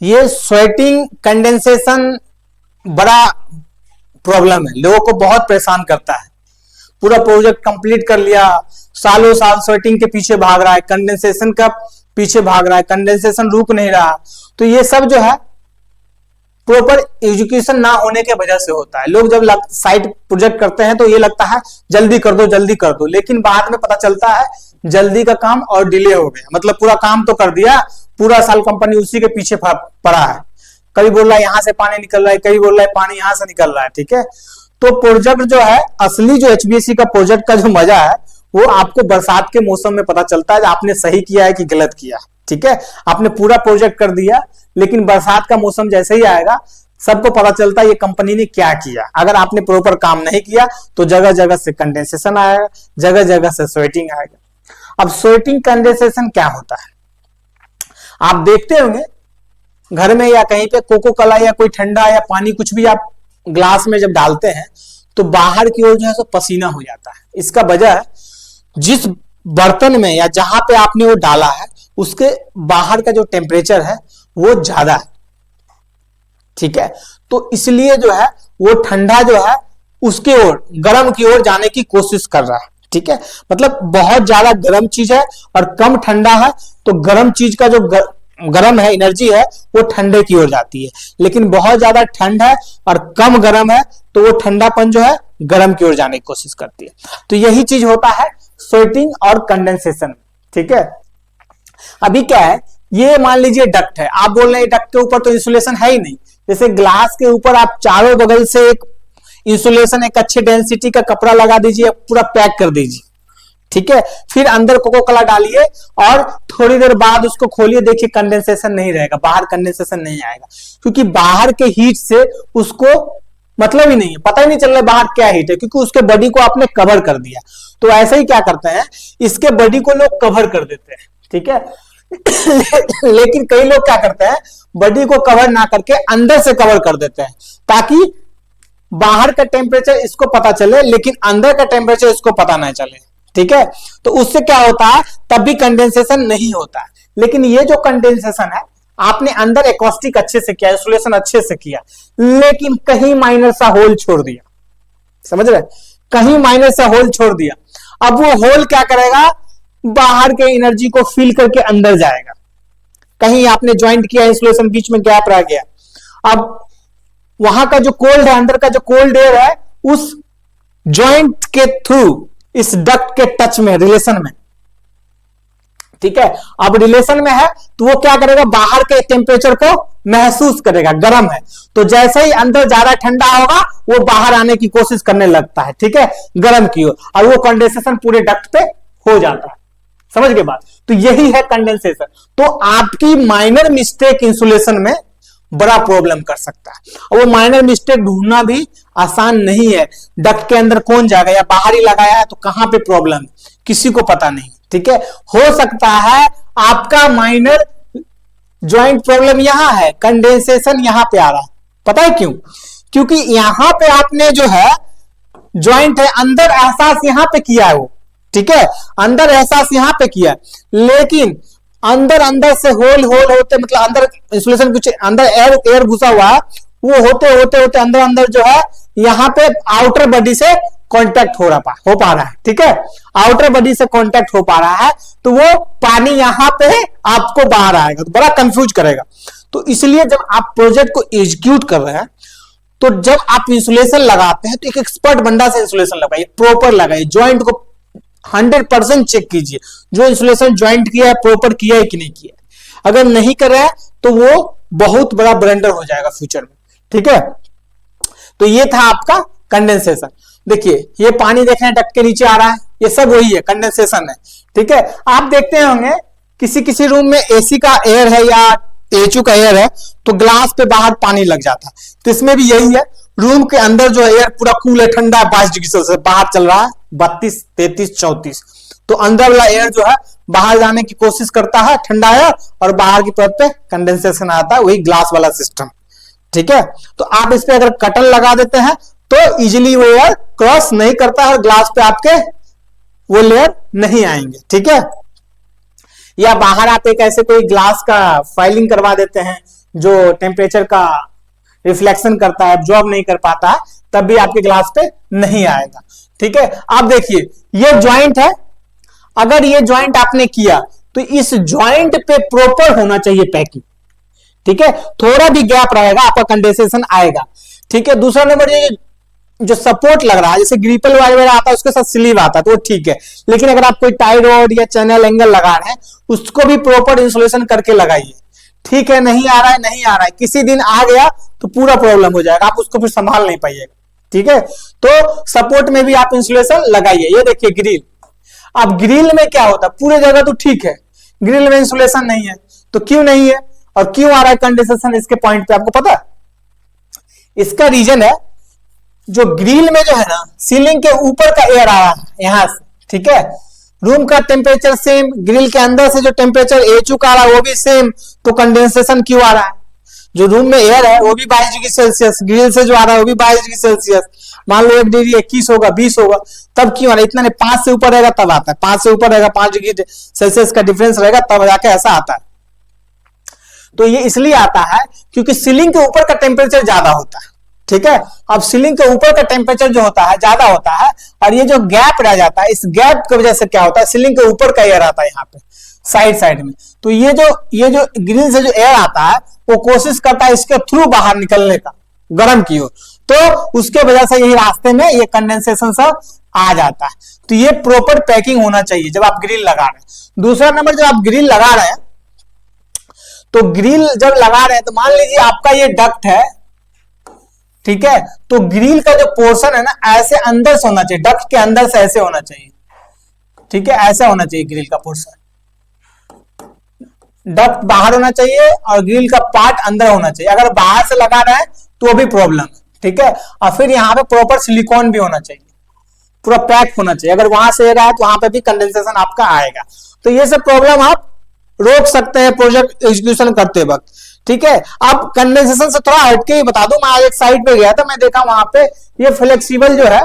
ये sweating condensation बड़ा problem है, लोगों को बहुत परेशान करता है। पूरा प्रोजेक्ट कंप्लीट कर लिया, सालों साल स्वेटिंग के पीछे भाग रहा है, कंडेंसेशन का पीछे भाग रहा है, कंडेंसेशन रुक नहीं रहा। तो ये सब जो है प्रॉपर एजुकेशन ना होने के वजह से होता है। लोग जब साइट प्रोजेक्ट करते हैं तो ये लगता है जल्दी कर दो जल्दी कर दो, लेकिन बाद में पता चलता है जल्दी का काम और डिले हो गया। मतलब पूरा काम तो कर दिया, पूरा साल कंपनी उसी के पीछे पड़ा है। कभी बोल रहा है यहां से पानी निकल रहा है, कभी बोल रहा है पानी यहां से निकल रहा है। ठीक है, तो प्रोजेक्ट जो है असली जो एचवीएसी का प्रोजेक्ट का जो मजा है वो आपको बरसात के मौसम में पता चलता है आपने सही किया है कि गलत किया। ठीक है, आपने पूरा प्रोजेक्ट कर दिया, लेकिन बरसात का मौसम जैसे ही आएगा सबको पता चलता है ये कंपनी ने क्या किया। अगर आपने प्रॉपर काम नहीं किया तो जगह जगह से कंडेंसेशन आएगा, जगह जगह से स्वेटिंग आएगा। अब स्वेटिंग कंडेंसेशन क्या होता है, आप देखते होंगे घर में या कहीं पे कोको कोला या कोई ठंडा या पानी कुछ भी आप ग्लास में जब डालते हैं तो बाहर की ओर जो है सो पसीना हो जाता है। इसका वजह है जिस बर्तन में या जहां पे आपने वो डाला है उसके बाहर का जो टेम्परेचर है वो ज्यादा है। ठीक है, तो इसलिए जो है वो ठंडा जो है उसके ओर गर्म की ओर जाने की कोशिश कर रहा है। ठीक है, मतलब बहुत ज्यादा गर्म चीज है और कम ठंडा है तो गर्म चीज का जो गर्म है एनर्जी है वो ठंडे की ओर जाती है, लेकिन बहुत ज्यादा ठंड है और कम गर्म है तो वो ठंडापन जो है गर्म की ओर जाने की कोशिश करती है। तो यही चीज होता है स्वेटिंग और कंडेंसेशन। ठीक है, अभी क्या है, ये मान लीजिए डक्ट है, आप बोल रहे हैं डक्ट के ऊपर तो इंसुलेशन है ही नहीं। जैसे ग्लास के ऊपर आप चारों बगल से एक इंसुलेशन, एक अच्छे डेंसिटी का कपड़ा लगा दीजिए, पूरा पैक कर दीजिए। ठीक है, फिर अंदर कोको कोला डालिए और थोड़ी देर बाद उसको खोलिए, देखिए कंडेंसेशन नहीं रहेगा, बाहर कंडेंसेशन नहीं आएगा, क्योंकि बाहर के हीट से उसको मतलब ही नहीं है, पता ही नहीं चल रहा बाहर क्या हीट है, क्योंकि उसके बॉडी को आपने कवर कर दिया। तो ऐसे ही क्या करते हैं, इसके बॉडी को लोग कवर कर देते हैं। ठीक है लेकिन कई लोग क्या करते हैं, बॉडी को कवर ना करके अंदर से कवर कर देते हैं ताकि बाहर का टेम्परेचर इसको पता चले लेकिन अंदर का टेम्परेचर इसको पता ना चले। ठीक है, तो उससे क्या होता है, तब भी कंडेंसेशन नहीं होता है। लेकिन ये जो कंडेंसेशन है आपने अंदर एकॉस्टिक अच्छे से किया, इंसुलेशन अच्छे से किया, लेकिन कहीं माइनर सा होल छोड़ दिया, समझ रहे, कहीं माइनर सा होल छोड़ दिया। अब वो होल क्या करेगा, बाहर के एनर्जी को फिल करके अंदर जाएगा। कहीं आपने ज्वाइंट किया, इंसुलेशन बीच में गैप रह गया, अब वहां का जो कोल्ड है, अंदर का जो कोल्ड एयर है उस ज्वाइंट के थ्रू इस डक्ट के टच में, रिलेशन में। ठीक है, अब रिलेशन में है तो वो क्या करेगा, बाहर के टेम्परेचर को महसूस करेगा, गर्म है तो जैसे ही अंदर ज्यादा ठंडा होगा वो बाहर आने की कोशिश करने लगता है। ठीक है, गर्म की ओर, और वो कंडेंसेशन पूरे डक्ट पे हो जाता है। समझ गए बात, तो यही है कंडेंसेशन। तो आपकी माइनर मिस्टेक इंसुलेशन में बड़ा प्रॉब्लम कर सकता है, और वो माइनर मिस्टेक ढूंढना भी आसान नहीं है। डक्ट के अंदर कौन जाएगा, या बाहर ही लगाया है तो कहां पे प्रॉब्लम, किसी को पता नहीं। ठीक है, हो सकता है आपका माइनर ज्वाइंट प्रॉब्लम यहां है, कंडेंसेशन यहां पे आ रहा है। पता है क्यों, क्योंकि यहां पे आपने जो है ज्वाइंट है, अंदर एहसास यहां पे किया है वो। ठीक है, अंदर एहसास यहां पे किया, लेकिन अंदर से होल होते, मतलब अंदर इंसुलेशन कुछ अंदर एयर घुसा हुआ है, वो होते अंदर जो है यहाँ पे आउटर बॉडी से कांटेक्ट हो पा रहा है। ठीक है, आउटर बॉडी से कांटेक्ट हो पा रहा है तो वो पानी यहाँ पे आपको बाहर आएगा तो बड़ा कंफ्यूज करेगा। तो इसलिए जब आप प्रोजेक्ट को एग्जीक्यूट कर रहे हैं तो जब आप इंसुलेशन लगाते हैं तो एक एक्सपर्ट बंदा से इंसुलेशन लगाइए, प्रॉपर लगाइए, ज्वाइंट को 100% चेक कीजिए, जो इंसुलेशन ज्वाइंट किया है प्रॉपर किया है कि नहीं किया है। अगर नहीं कर रहा है तो वो बहुत बड़ा ब्लंडर हो जाएगा फ्यूचर में। ठीक है, तो ये था आपका कंडेंसेशन। देखिए ये पानी देख रहे हैं डक्ट के नीचे आ रहा है, ये सब वही है, कंडेंसेशन है। ठीक है, आप देखते होंगे किसी रूम में एसी का एयर है या एचयू का एयर है तो ग्लास पे बाहर पानी लग जाता है, तो इसमें भी यही है, रूम के अंदर जो एयर पूरा कूल है, ठंडा है, 22 डिग्री सेल्सियस, बाहर चल रहा है 32, 33, 34, तो अंदर वाला एयर जो है बाहर जाने की कोशिश करता है, ठंडा एयर, और बाहर की परत पे कंडेंसेशन आता है, वही ग्लास वाला सिस्टम। ठीक है, तो आप इस पे अगर कटन लगा देते हैं तो इजीली वो एयर क्रॉस नहीं करता है और ग्लास पे आपके वो लेयर नहीं आएंगे। ठीक है, या बाहर आप एक ऐसे कोई ग्लास का फाइलिंग करवा देते हैं जो टेम्परेचर का रिफ्लेक्शन करता है, एब्जॉर्ब नहीं कर पाता है, तब भी आपके ग्लास पे नहीं आएगा। ठीक है, आप देखिए ये ज्वाइंट है, अगर ये ज्वाइंट आपने किया तो इस ज्वाइंट पे प्रॉपर होना चाहिए पैकिंग। ठीक है, थोड़ा भी गैप रहेगा आपका कंडेंसेशन आएगा। ठीक है, दूसरा नंबर ये जो सपोर्ट लग रहा है, जैसे ग्रिपल वगैरह आता है उसके साथ स्लीव आता है तो वो ठीक है, लेकिन अगर आप कोई टाई रॉड या चैनल एंगल लगा रहे हैं उसको भी प्रॉपर इंसुलेशन करके लगाइए। ठीक है, नहीं आ रहा है, नहीं आ रहा है, किसी दिन आ गया तो पूरा प्रॉब्लम हो जाएगा, आप उसको फिर संभाल नहीं पाइएगा। ठीक है, तो सपोर्ट में भी आप इंसुलेशन लगाइए। ये देखिए ग्रिल, अब ग्रिल में क्या होता है, पूरे जगह तो ठीक है, ग्रिल में इंसुलेशन नहीं है, तो क्यों नहीं है और क्यों आ रहा है कंडेंसेशन इसके पॉइंट पे, आपको पता है? इसका रीजन है, जो ग्रिल में जो है ना, सीलिंग के ऊपर का एयर आ रहा है यहां से। ठीक है, रूम का टेम्परेचर सेम, ग्रिल के अंदर से जो टेम्परेचर A2 का आ रहा है वो भी सेम, तो कंडेंसेशन क्यों आ रहा है? जो रूम में एयर है वो भी 22 डिग्री सेल्सियस, ग्रिल से जो आ रहा है वो भी 22 डिग्री सेल्सियस, मान लो 1 डिग्री 21 होगा 20 होगा, तब क्यों आ रहा है? इतना नहीं, 5 से ऊपर रहेगा तब आता है, 5 से ऊपर रहेगा, 5 डिग्री सेल्सियस का डिफरेंस रहेगा तब जाके ऐसा आता है। तो ये इसलिए आता है क्योंकि सीलिंग के ऊपर का टेम्परेचर ज्यादा होता है। ठीक है, अब सीलिंग के ऊपर का टेम्परेचर जो होता है ज्यादा होता है, और ये जो गैप रह जाता है, इस गैप की वजह से क्या होता है, सीलिंग के ऊपर का एयर आता है यहाँ पे साइड में, तो ये जो ग्रिल से जो एयर आता है वो कोशिश करता है इसके थ्रू बाहर निकलने का, गर्म की ओर, तो उसके वजह से यही रास्ते में ये कंडेंसेशन सब आ जाता है। तो ये प्रॉपर पैकिंग होना चाहिए जब आप ग्रिल लगा रहे हैं। दूसरा नंबर, जब आप ग्रिल लगा रहे हैं तो ग्रिल जब लगा रहे हैं तो मान लीजिए आपका ये डक्ट है, ठीक है, तो ग्रिल का जो पोर्शन है ना ऐसे अंदर से होना चाहिए, डक्ट के अंदर से ऐसे होना चाहिए। ठीक है, ऐसा होना चाहिए ग्रिल का पोर्शन, डक्ट बाहर होना चाहिए और ग्रिल का पार्ट अंदर होना चाहिए। अगर बाहर से लगा रहे हैं तो वो भी प्रॉब्लम है। ठीक है, और फिर यहाँ पे प्रॉपर सिलिकॉन भी होना चाहिए, पूरा पैक होना चाहिए, अगर वहां से रहा है तो वहां पे भी कंडेंसेशन आपका आएगा। तो ये सब प्रॉब्लम आप रोक सकते हैं प्रोजेक्ट एग्जीक्यूशन करते वक्त। ठीक है, अब कंडेंसेशन से थोड़ा हटके ही बता दूं, मैं आज एक साइट पे गया था, मैं देखा वहां पे ये फ्लेक्सिबल जो है,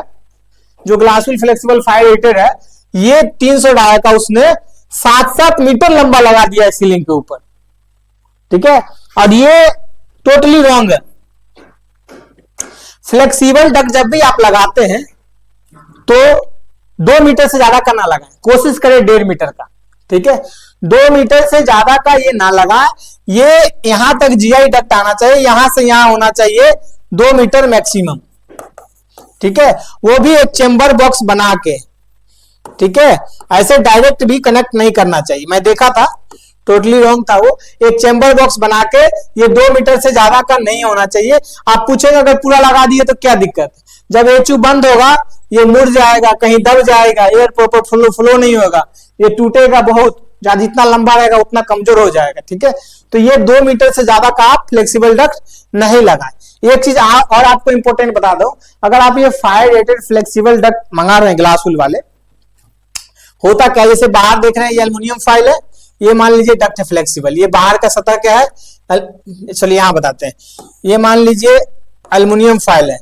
जो ग्लासफुल फ्लेक्सिबल फायर रेटेड है, ये 300 डाया का उसने 7-7 मीटर लंबा लगा दिया है सीलिंग के ऊपर। ठीक है, और ये टोटली रॉन्ग है। फ्लेक्सिबल डक्ट जब भी आप लगाते हैं तो 2 मीटर से ज्यादा का ना लगाएं, कोशिश करें 1.5 मीटर का। ठीक है, 2 मीटर से ज्यादा का ये ना लगा, ये यहां तक जीआई डक्ट आना चाहिए, यहां से यहां होना चाहिए 2 मीटर मैक्सिमम। ठीक है, वो भी एक चेंबर बॉक्स बना के। ठीक है, ऐसे डायरेक्ट भी कनेक्ट नहीं करना चाहिए, मैं देखा था, टोटली रॉन्ग था वो। एक चेंबर बॉक्स बना के, ये 2 मीटर से ज्यादा का नहीं होना चाहिए। आप पूछेंगे अगर पूरा लगा दिए तो क्या दिक्कत? जब एचयू बंद होगा ये मुड़ जाएगा, कहीं दब जाएगा, एयर प्रॉपर फ्लो नहीं होगा, ये टूटेगा बहुत, जितना लंबा रहेगा उतना कमजोर हो जाएगा। ठीक है, तो ये 2 मीटर से ज्यादा का आप फ्लेक्सिबल डक्ट नहीं लगाए। एक चीज और आपको इंपॉर्टेंट बता दो, अगर आप ये फायर रेटेड फ्लेक्सिबल डक्ट मंगा रहे हैं ग्लासफुल वाले, होता क्या, जैसे बाहर देख रहे हैं ये एल्युमिनियम फाइल है, ये मान लीजिए डक्ट है फ्लेक्सिबल, ये बाहर का सतह क्या है, चलिए यहां बताते हैं, ये मान लीजिए एल्युमिनियम फाइल है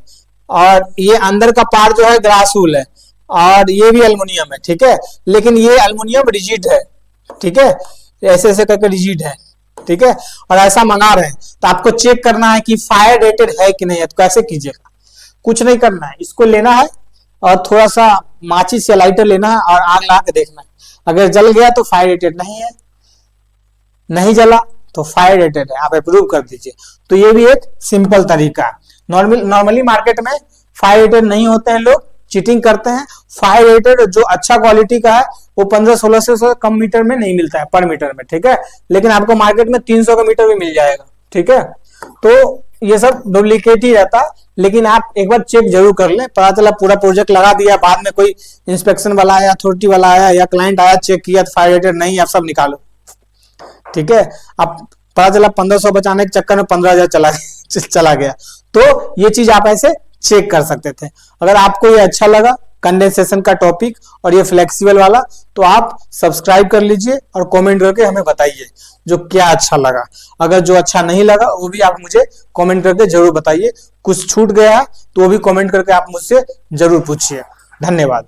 और ये अंदर का पार्ट जो है ग्लासफुल है और ये भी एल्युमिनियम है। ठीक है, लेकिन ये एल्युमिनियम रिजिड है। ठीक है, ऐसे ऐसे करके रिजिड है। ठीक है, और ऐसा मंगा रहे हैं तो आपको चेक करना है कि फायर रेटेड है कि नहीं है। तो कैसे कीजिएगा? कुछ नहीं करना है, इसको लेना है और थोड़ा सा माचिस या लाइटर लेना है और आग लगा के देखना है, अगर जल गया तो फायर रेटेड नहीं है, नहीं जला तो फायर रेटेड है, आप अप्रूव कर दीजिए। तो ये भी एक सिंपल तरीका है। नॉर्मली मार्केट में फायर रेटेड नहीं होते हैं, लोग चीटिंग करते हैं। फायर रेटेड जो अच्छा क्वालिटी का है वो 1500-1600 से कम मीटर में नहीं मिलता है पर मीटर में। ठीक है, लेकिन आपको मार्केट में 300 का मीटर भी मिल जाएगा। ठीक है, तो ये सब डुप्लीकेट ही रहता, लेकिन आप एक बार चेक जरूर कर लें। पता चला पूरा प्रोजेक्ट लगा दिया, बाद में कोई इंस्पेक्शन वाला आया, अथॉरिटी वाला आया या क्लाइंट आया, चेक किया तो फायर रेटेड नहीं, आप सब निकालो। ठीक है, अब पता चला 1500 बचाने के चक्कर में 15,000 चला गया। तो ये चीज आप ऐसे चेक कर सकते थे। अगर आपको ये अच्छा लगा कंडेंसेशन का टॉपिक और ये फ्लेक्सिबल वाला, तो आप सब्सक्राइब कर लीजिए और कमेंट करके हमें बताइए जो क्या अच्छा लगा। अगर जो अच्छा नहीं लगा वो भी आप मुझे कमेंट करके जरूर बताइए। कुछ छूट गया है तो वो भी कमेंट करके आप मुझसे जरूर पूछिए। धन्यवाद।